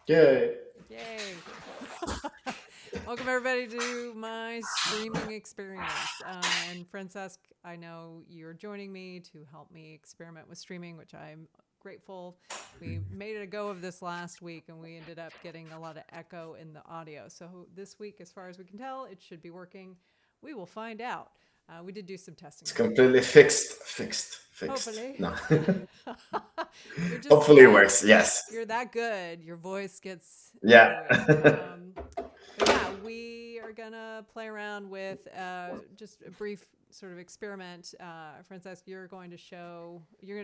Yay. Yay. Welcome everybody to my streaming experience. And Francesc, I know you're joining me to help me experiment with streaming, which I'm grateful. We made it a go of this last week and we ended up getting a lot of echo in the audio. So this week, as far as we can tell, it should be working. We will find out. We did do some testing It's this completely week. fixed. Hopefully. No. You're just Hopefully it that works. Yes. you're that good. Your voice gets Yeah. echoey. But yeah, we are gonna play around with just a brief sort of experiment. Francesc, you're going to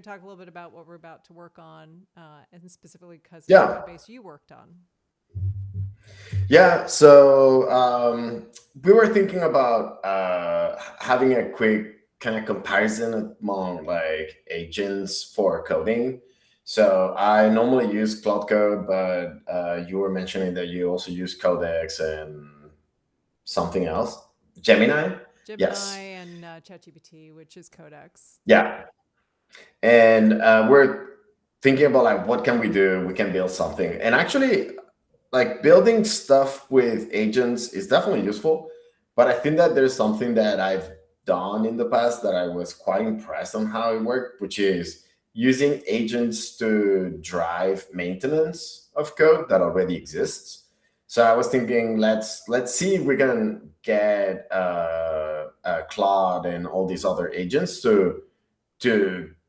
talk a little bit about what we're about to work on, and specifically because of the Yeah. code base you worked on. Yeah. So we were thinking about having a quick kind of comparison among like agents for coding. So I normally use Claude Code, but you were mentioning that you also use Codex and something else. Gemini? Gemini Yes. and ChatGPT, which is Codex. Yeah. And we're thinking about like what can we do? We can build something. And actually, like building stuff with agents is definitely useful. But I think that there's something that I've done in the past that I was quite impressed on how it worked, which is using agents to drive maintenance of code that already exists. So I was thinking, let's see if we can get Claude and all these other agents to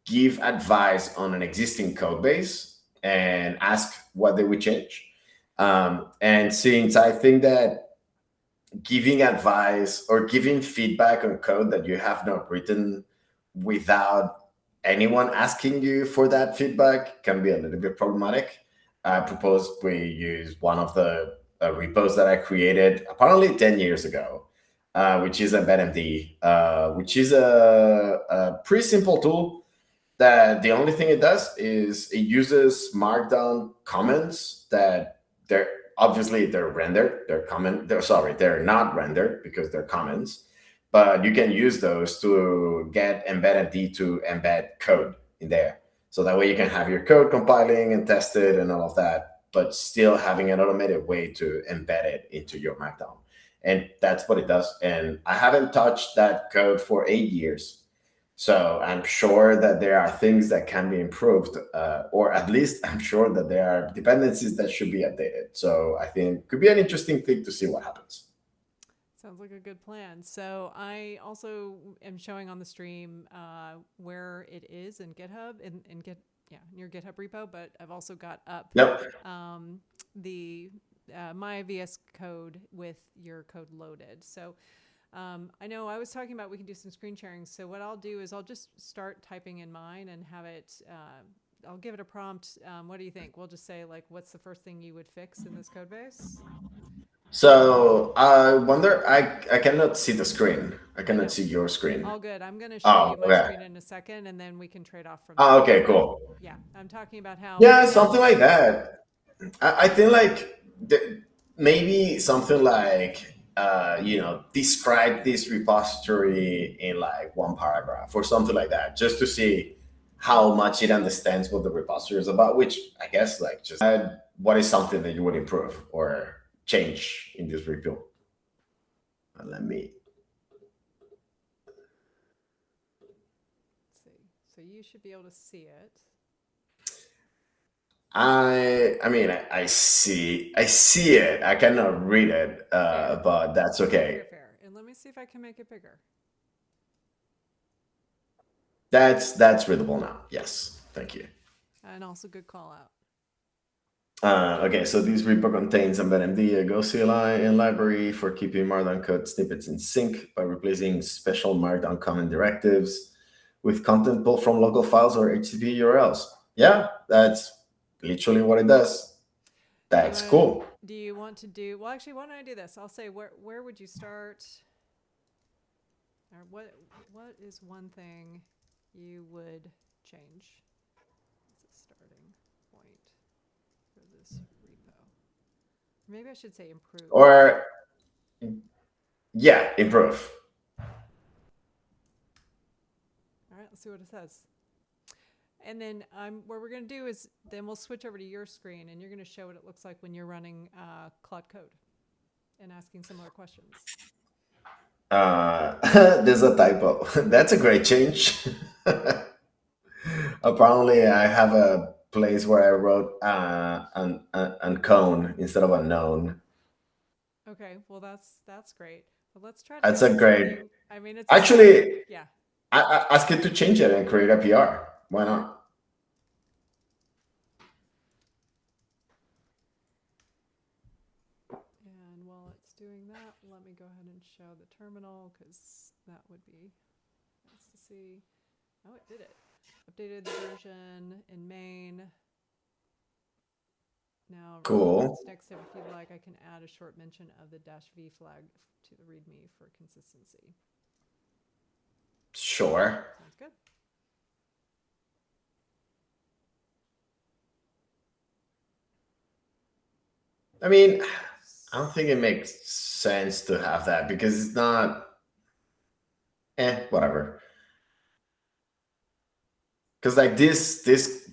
give advice on an existing code base and ask what they would change. And since I think that giving advice or giving feedback on code that you have not written without anyone asking you for that feedback can be a little bit problematic, I propose we use one of the repos that I created apparently 10 years ago, which is EmbeddMD, which is a pretty simple tool that the only thing it does is it uses markdown comments that they're obviously they're rendered, they're not rendered because they're comments, but you can use those to get embedded to embed code in there. So that way you can have your code compiling and tested and all of that, but still having an automated way to embed it into your markdown. And that's what it does. And I haven't touched that code for 8 years, so I'm sure that there are things that can be improved, or at least I'm sure that there are dependencies that should be updated. So I think it could be an interesting thing to see what happens. Sounds like a good plan. So I also am showing on the stream where it is in GitHub in in your GitHub repo, but I've also got up Yep. the my VS Code with your code loaded. So I know I was talking about we can do some screen sharing. So what I'll do is I'll just start typing in mine and have it. I'll give it a prompt. What do you think? We'll just say like, what's the first thing you would fix in this code base? So I wonder, I cannot see the screen. I I cannot know. see your screen. All good. I'm going to show Oh, you my okay. screen in a second, and then we can trade off from Oh, there. okay, But cool. yeah, I'm talking about how Yeah, maybe something like that. I think like maybe something like describe this repository in like one paragraph or something like that, just to see how much it understands what the repository is about. Which I guess like just add what is something that you would improve or change in this repo. Let me. let's see. So you should be able to see it. I mean I see it. I cannot read it, Fair. but that's okay. Fair. And let me see if I can make it bigger. That's readable now. Yes, thank you. And also good call out. Okay, so this repo contains embeddMD, a Go CLI, and library for keeping Markdown code snippets in sync by replacing special Markdown comment directives with content pulled from local files or HTTP URLs. Yeah, that's literally what it does. That's cool. Do you want to do? Well, actually, why don't I do this? I'll say where would you start? Or what is one thing you would change as a starting point for this repo? Maybe I should say improve. Or, yeah, improve. All right, let's see what it says. And then what we're going to do is then we'll switch over to your screen, and you're going to show what it looks like when you're running Claude Code and asking similar questions. There's a typo. That's a great change. Apparently, I have a place where I wrote an cone instead of a known. Okay, well that's great. But let's try to That's do a great. something. I mean, it's a start. Actually, Yeah. I ask it to change it and create a PR. Why not? And while it's doing that, let me go ahead and show the terminal because that would be nice to see. Oh, it did it. Updated the version in main. Now, Cool. next step, if you'd like, I can add a short mention of the -v flag to the README for consistency. Sure. Sounds good. I mean, I don't think it makes sense to have that because it's not. Whatever. Because like this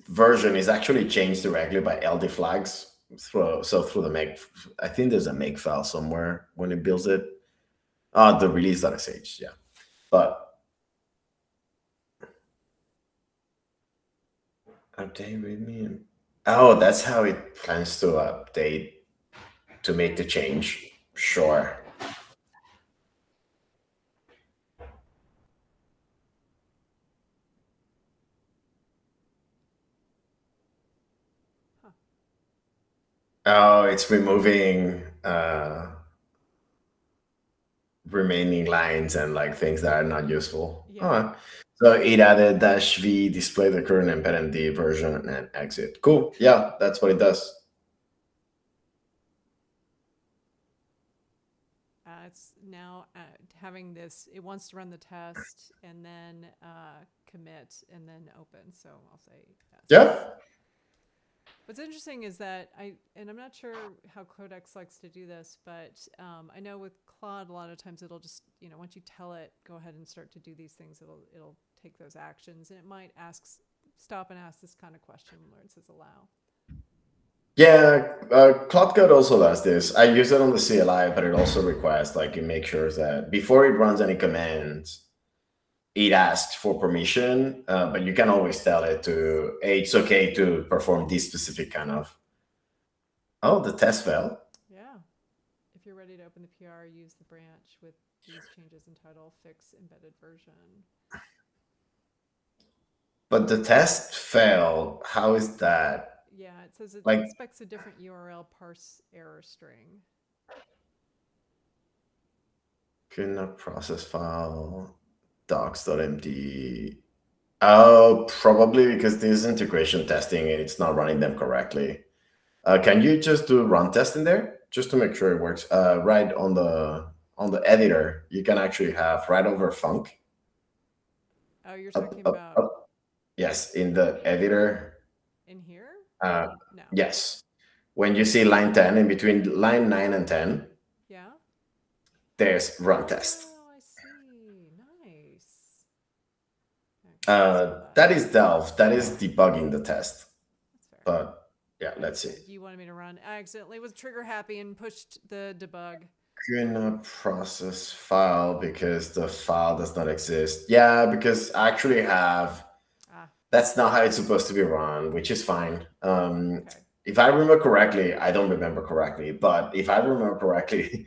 version is actually changed directly by LD flags through the make. I think there's a make file somewhere when it builds it. The release.sh, yeah. But update readme. Oh, that's how it plans to update to make the change. Sure. Huh. Oh, it's removing remaining lines and like things that are not useful. Yeah. So it added -v, display the current embedded version, and exit. Cool. Yeah, that's what it does. It's now having this. It wants to run the test and then commit and then open. So I'll say yes. Yeah. What's interesting is that and I'm not sure how Codex likes to do this, but I know with Claude, a lot of times it'll just, once you tell it, go ahead and start to do these things, it'll take those actions, and it might stop and ask this kind of question where it says allow. Yeah, Claude Code also does this. I use it on the CLI, but it also requires like it makes sure that before it runs any commands, it asks for permission. But you can always tell it to, hey, it's okay to perform this specific kind of. Oh, the test failed. Yeah. If you're ready to open the PR, use the branch with these changes in title, fix embedded version. But the test failed. How is that? Yeah, it says it Like, expects a different URL parse error string. couldn't not process file docs.md. Oh, probably because this is integration testing and it's not running them correctly. Can you just do run test in there just to make sure it works? Right on the editor, you can actually have right over func. Oh, you're talking about Up. Yes, in the editor. in here? No. Yes. When you see line 10, in between line 9 and 10, Yeah. there's run test. Oh, I see. Nice. Okay, That is delve. That is debugging the test. that's fair. But yeah, let's see. You wanted me to run. I accidentally was trigger happy and pushed the debug. Cannot process file because the file does not exist. Yeah, because I actually have. That's not how it's supposed to be run, which is fine. Okay. If I remember correctly, I don't remember correctly, but if I remember correctly,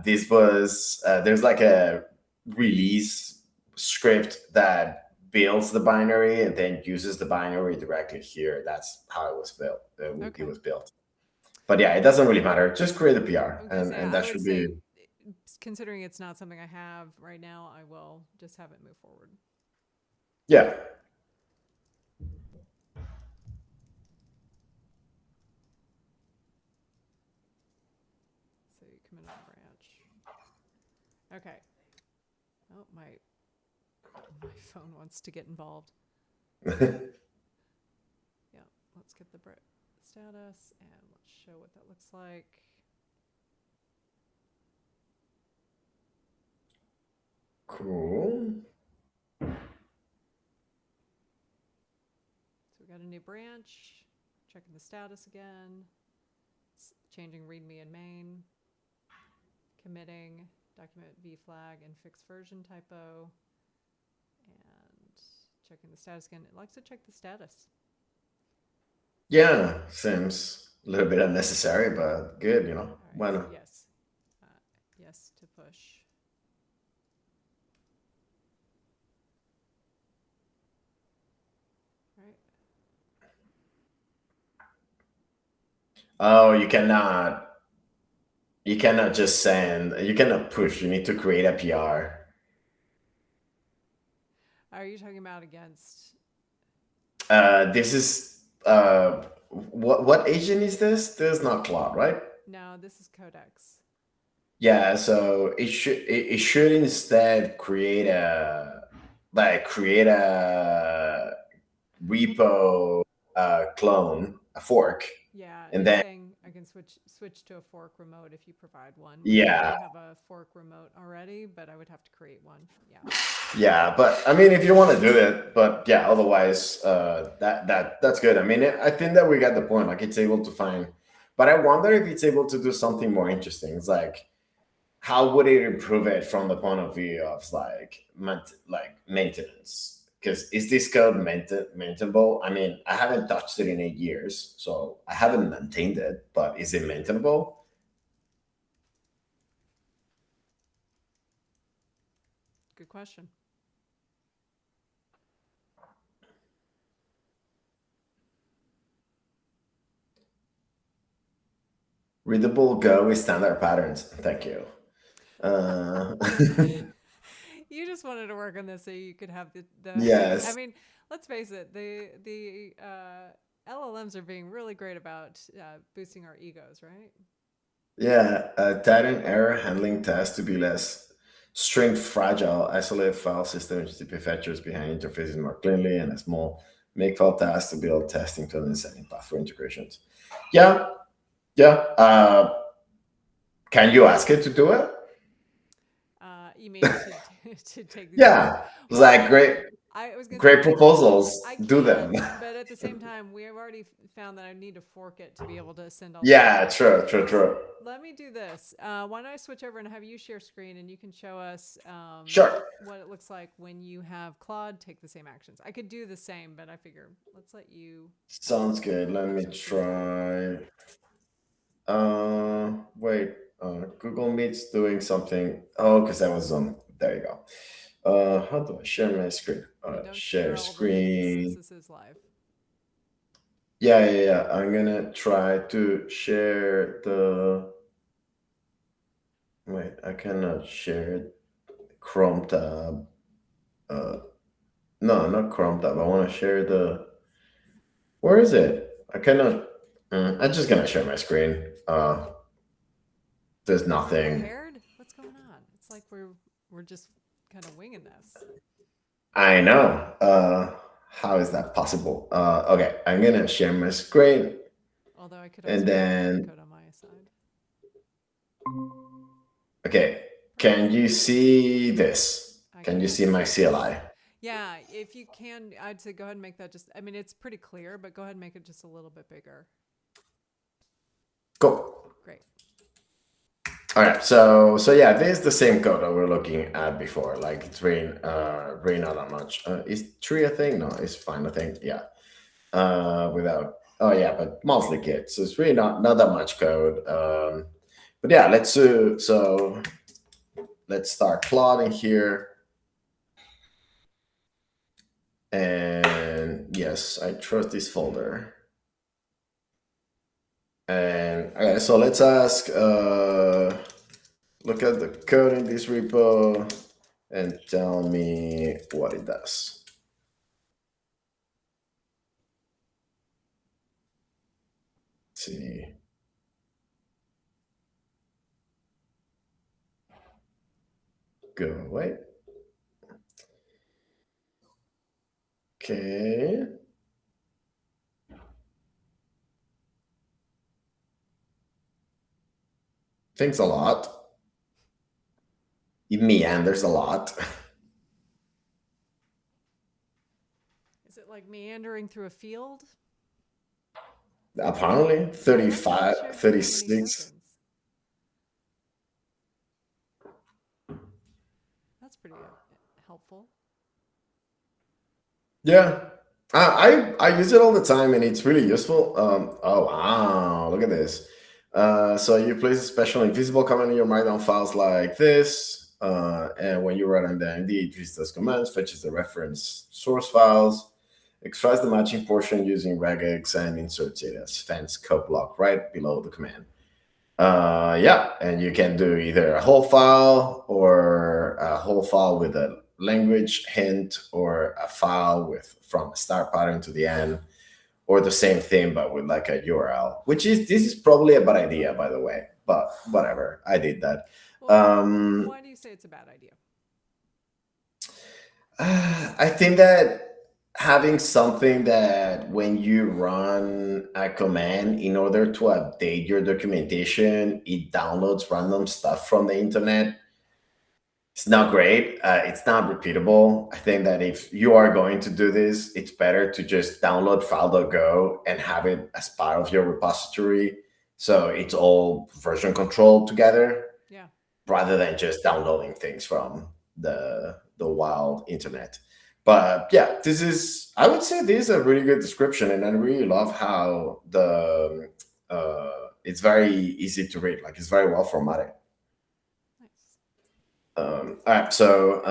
this was there's like a release script that builds the binary and then uses the binary directly here. That's how it was built. Okay. It was built. But yeah, it doesn't really matter. Just create a PR, and that should be. Considering it's not something I have right now, I will just have it move forward. Yeah. So you come in on the branch. Okay. Oh, my phone wants to get involved. Yeah, let's get the status and let's show what that looks like. Cool. we got a new branch. Checking the status again. It's changing README and main. Committing document v flag and fixed version typo. And checking the status again. It likes to check the status. Yeah, seems a little bit unnecessary, but good, you know. All right, Why so not? yes. Yes to push. All right. Oh, you cannot just send, you cannot push, you need to create a PR. Are you talking about against? This is what agent is this? This is not Claude, right? No, this is Codex. Yeah, so it should instead create a repo clone, a fork, Yeah, and it's then saying I can switch to a fork remote if you provide one, which I yeah, do have a fork remote already, but I would have to create one. Yeah. yeah. But I mean, if you want to do it, but yeah, otherwise, that's good. I mean, I think that we got the point. Like it's able to find, but I wonder if it's able to do something more interesting. It's like how would it improve it from the point of view of like maintenance? Because is this code maintainable? I mean, I haven't touched it in 8 years, so I haven't maintained it. But is it maintainable? Good question. Readable Go with standard patterns. Thank you. Uh, You just wanted to work on this so you could have the I yes. mean, let's face it, the LLMs are being really great about boosting our egos, right? Yeah. Tighten error handling tasks to be less string fragile. Isolate file system HTTP fetchers behind interfaces more cleanly, and a small make file task to build testing tools and setting path for integrations. Yeah. Yeah. Can you ask it to do it? You mean to take these actions? Yeah. It's like Well, great, I was gonna say great proposals. I Do them. can, but at the same time, we have already found that I need to fork it to be able to send all the Yeah. data. True. True. True. Let me do this. Why don't I switch over and have you share screen and you can show us Sure. what it looks like when you have Claude take the same actions. I could do the same, but I figure let's let you Sounds good. Let me switch screens here. try. Wait. Google Meet's doing something. Oh, because that was on. There you go. How do I share my screen? Yeah, don't Share share all the things since screen. this is live. Yeah, yeah, yeah. I'm gonna try to share the. Wait, I cannot share Chrome tab. Uh, no, not Chrome tab. I want to share the. Where is it? I cannot. I'm just gonna share my screen. There's Are we nothing. prepared? What's going on? It's like we're just kind of winging this. I know. How is that possible? Okay, I'm gonna share my screen, Although I could and also just run the then code on my side. okay. Can you see this? I Can you can see see my it. CLI? Yeah, if you can, I'd say go ahead and make that just, I mean, it's pretty clear, but go ahead and make it just a little bit bigger. Cool. Great. All right. So yeah, this is the same code that we're looking at before. Like it's really not that much. Is three a thing? No, it's fine. I think. Yeah. Without. Oh yeah, but mostly Git. So it's really not that much code. But yeah, so let's start plotting here. And yes, I trust this folder. And okay, so let's ask, look at the code in this repo and tell me what it does. Let's see. Go away. Okay. Thanks a lot. It meanders a lot. Is it like meandering through a field. Apparently, Yeah, it actually 35, showed you how many 36. tokens. That's pretty helpful. Yeah. I use it all the time and it's really useful. Oh, wow. Look at this. So you place a special invisible command in your Markdown files like this. And when you run on the MD, it uses those commands, fetches the reference source files, extracts the matching portion using regex, and inserts it as fence code block right below the command. Yeah, and you can do either a whole file or a whole file with a language hint or a file with from the start pattern to the end or the same thing but with like a URL, which is this is probably a bad idea by the way, but whatever, I did that. Well, um why do you say it's a bad idea? I think that having something that when you run a command in order to update your documentation, it downloads random stuff from the internet. It's not great. It's not repeatable. I think that if you are going to do this, it's better to just download file.go and have it as part of your repository. So it's all version controlled together Yeah. rather than just downloading things from the wild internet. But yeah, this is I would say this is a really good description, and I really love how the it's very easy to read. Like it's very well formatted. Nice. All right, so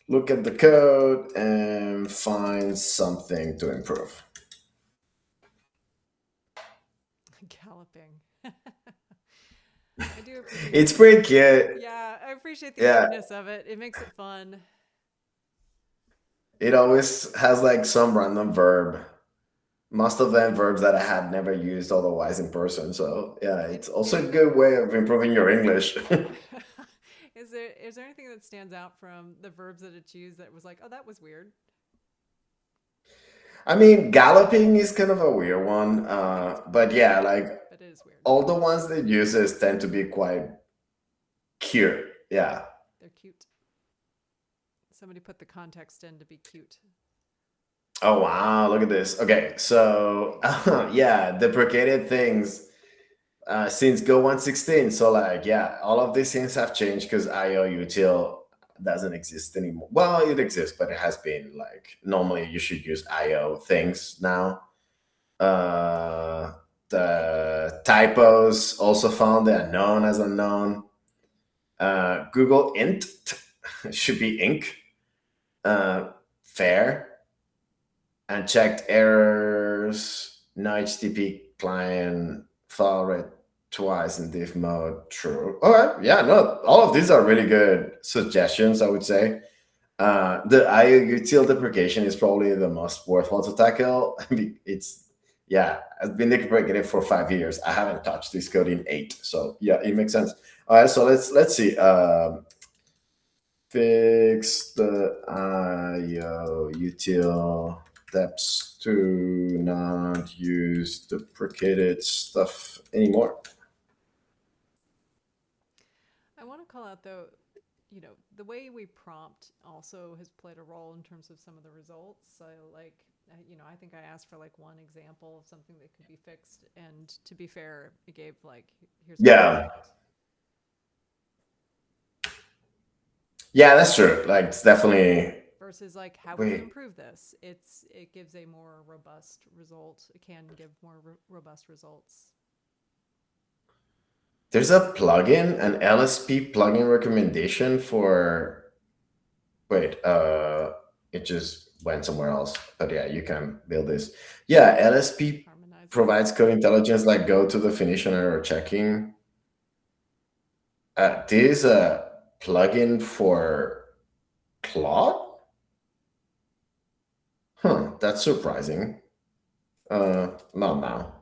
look at the code and find something to improve. Galloping. I do appreciate It's pretty cute. Yeah, I appreciate the Yeah, weirdness of it. It makes it fun. it always has like some random verb. Most of them verbs that I had never used otherwise in person. So yeah, it's also a good way of improving your English. Is there anything that stands out from the verbs that it used that was like, oh, that was weird? I mean, galloping is kind of a weird one, I think it's but weird, yeah, like but it is weird. all the ones that uses tend to be quite cute. Yeah. They're cute. Somebody put the context in to be cute. Oh wow, look at this. Okay, so yeah, deprecated things since Go 116. So like yeah, all of these things have changed because IO util doesn't exist anymore. Well, it exists, but it has been like normally you should use IO things now. Uh, the typos also found they are known as unknown. Google int should be ink. Fair. Unchecked errors. No HTTP client file read twice in diff mode. True. All right. Yeah. No. All of these are really good suggestions. I would say. The IO util deprecation is probably the most worthwhile to tackle. It's yeah, I've been deprecated for 5 years. I haven't touched this code in 8, so yeah, it makes sense. All right, so let's see. Fix the IO util depths to not use deprecated stuff anymore. I want to call out though, the way we prompt also has played a role in terms of some of the results. So like, I think I asked for like one example of something that could be fixed, and to be fair, it gave like, here's how we Yeah, fix it. yeah, that's true. Like it's definitely Versus like, how can you wait. improve this? It gives a more robust result. It can give more robust results. There's a plugin, an LSP plugin recommendation for wait, it just went somewhere else. But yeah, you can build this. Yeah, LSP Harmonizing. provides code intelligence like go to definition error checking. This is a plugin for Claude? Huh, that's surprising. Not now.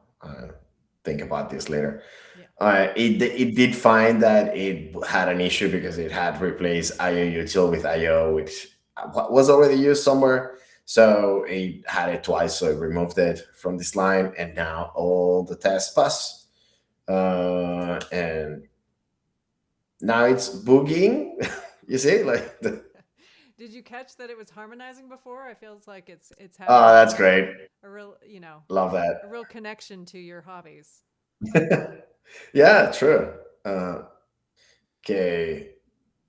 Think about this later. Yeah. It did find that it had an issue because it had replaced IO util with IO, which was already used somewhere. So it had it twice, so it removed it from this line, and now all the tests pass. And now it's boogieing. You see, like Did you catch that it was harmonizing before? I feels like it's Oh, having that's great. a real, Love a real connection to your hobbies. that. Yeah, true. Okay.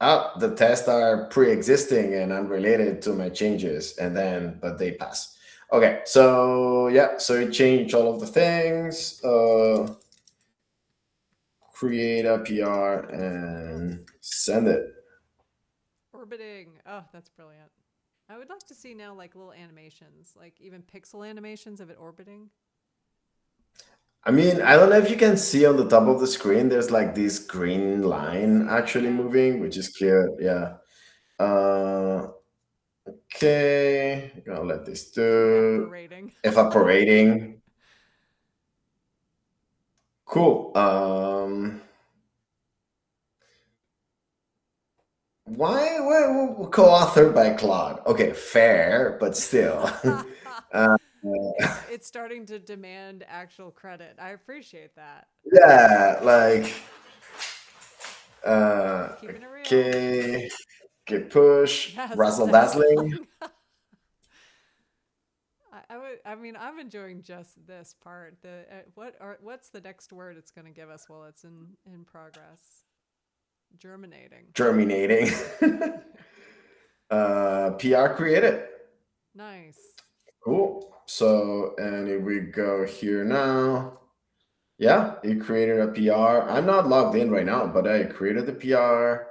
The tests are pre-existing and unrelated to my changes, and then but they pass. Okay, so yeah, so you change all of the things. Create a PR and send it. Orbiting. Oh, that's brilliant. I would like to see now like little animations, like even pixel animations of it orbiting. I mean, I don't know if you can see on the top of the screen. There's like this green I line see that. actually Yeah. moving, which is clear. Yeah. Uh, okay, I'm gonna let this do Evaporating. evaporating. Cool. Why co-authored by Claude? Okay, fair, but still. uh, It's starting to demand actual credit. I appreciate that. yeah, like Keeping it real. okay, okay, push, Yes, razzle dazzling. dazzling. I would. I mean, I'm enjoying just this part. The what's the next word it's going to give us while it's in progress? Germinating. Germinating. PR created. Nice. Cool. So, and if we go here now, yeah, it created a PR. I'm not logged in right now, but I created the PR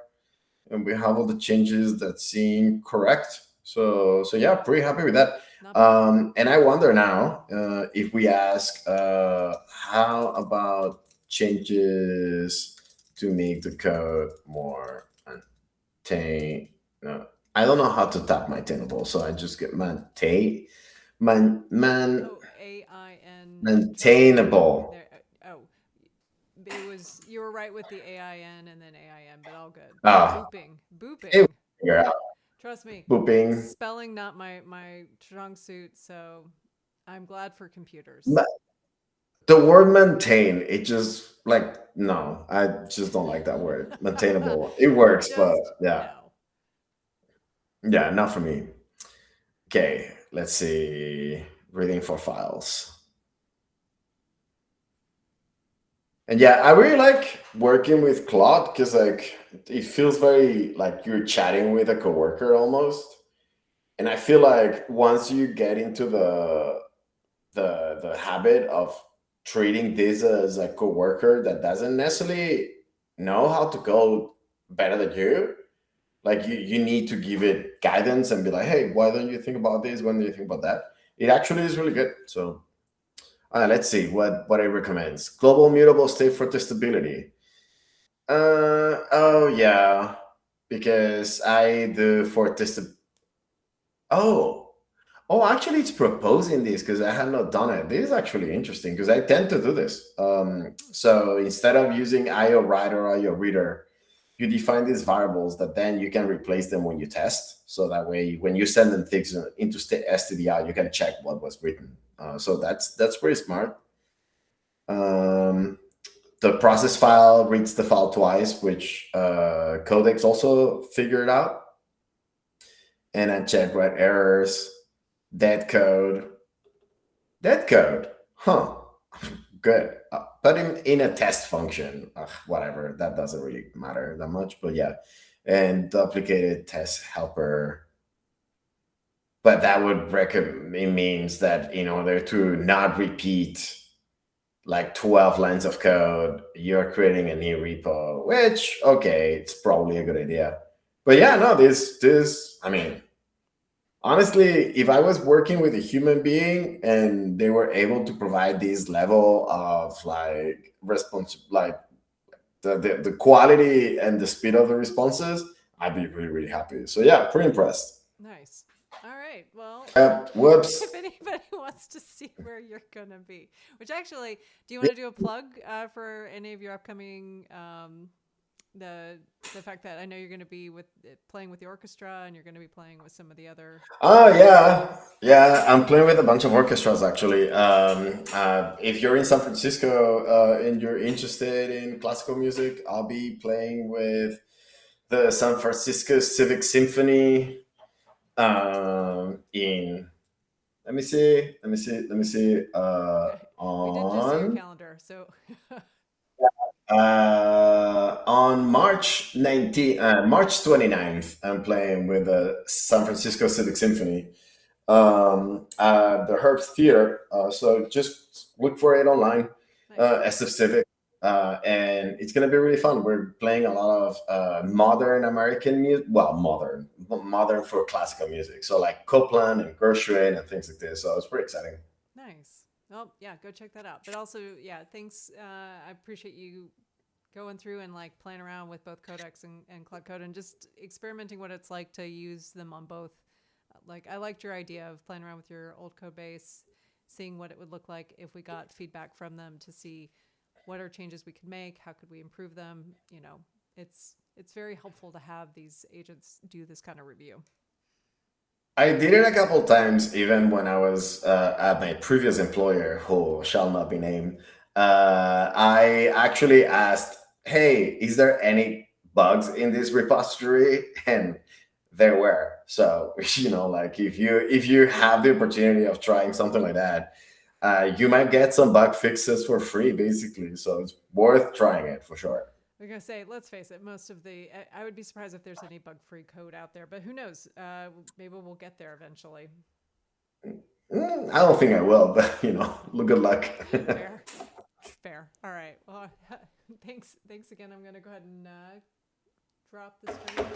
and we have all the changes that seem correct. So yeah, pretty happy with that. Not bad. And I wonder now if we ask, how about changes to make the code more maintain? No, I don't know how to tap maintainable, so I just get maintain Oh, AIN. maintainable. There. Oh, it was. You were right with the AIN and then AIM, but all good. Ah, Booping. it will Booping. figure out. Trust me, Booping. spelling not my strong suit, so I'm glad for computers. Ma- The word maintain, it just like no, I just don't like that word. Maintainable. It works, but Just yeah, no. yeah, not for me. Okay, let's see. Reading for files. And yeah, I really like working with Claude because like it feels very like you're chatting with a coworker almost. And I feel like once you get into the habit of treating this as a coworker that doesn't necessarily know how to code better than you, like you need to give it guidance and be like, hey, why don't you think about this? When do you think about that? It actually is really good. So let's see what it recommends. Global mutable state for testability. Oh yeah, because I do for test. Oh, oh, actually, it's proposing this because I had not done it. This is actually interesting because I tend to do this. So instead of using IO writer or IO reader, you define these variables that then you can replace them when you test. So that way, when you send them things into STDR, you can check what was written. So that's pretty smart. Um, the process file reads the file twice, which Codex also figured out, and I check what errors, dead code, dead code, huh? Good, but in a test function, whatever. That doesn't really matter that much, but yeah, and duplicated test helper. But that would recommend it means that in order to not repeat like 12 lines of code, you're creating a new repo, which, okay, it's probably a good idea. But yeah, no, this, I mean, honestly, if I was working with a human being and they were able to provide this level of like response, like the quality and the speed of the responses, I'd be really, really happy. So yeah, pretty impressed. Nice. All right. Well, if Whoops. anybody wants to see where you're gonna be, which actually, do you want to do a plug for any of your upcoming the fact that I know you're going to be with playing with the orchestra and you're going to be playing with some of the other. Oh yeah, yeah. I'm playing with a bunch of orchestras actually. If you're in San Francisco and you're interested in classical music, I'll be playing with the San Francisco Civic Symphony. In let me see. We did just see your calendar, so On March 29th, I'm playing with the San Francisco Civic Symphony, the Herbst Theater. So just look for it online, nice. SF Civic, and it's gonna be really fun. We're playing a lot of modern American music. Well, modern for classical music. So like Copland and Gershwin and things like this. So it's pretty exciting. Nice. Well, yeah, go check that out. But also, yeah, thanks. I appreciate you going through and like playing around with both Codex and Claude Code and just experimenting what it's like to use them on both. Like, I liked your idea of playing around with your old code base, seeing what it would look like if we got feedback from them to see what are changes we could make, how could we improve them. It's very helpful to have these agents do this kind of review. I did it a couple times, even when I was at my previous employer, who shall not be named. I actually asked, "Hey, is there any bugs in this repository?" And there were. So like if you have the opportunity of trying something like that, you might get some bug fixes for free, basically. So it's worth trying it for sure. We're gonna say, let's face it, most of the I would be surprised if there's any bug-free code out there, but who knows? Maybe we'll get there eventually. I don't think I will, but look, good luck. Fair, fair. All right. Well, thanks again. I'm gonna go ahead and drop the stream.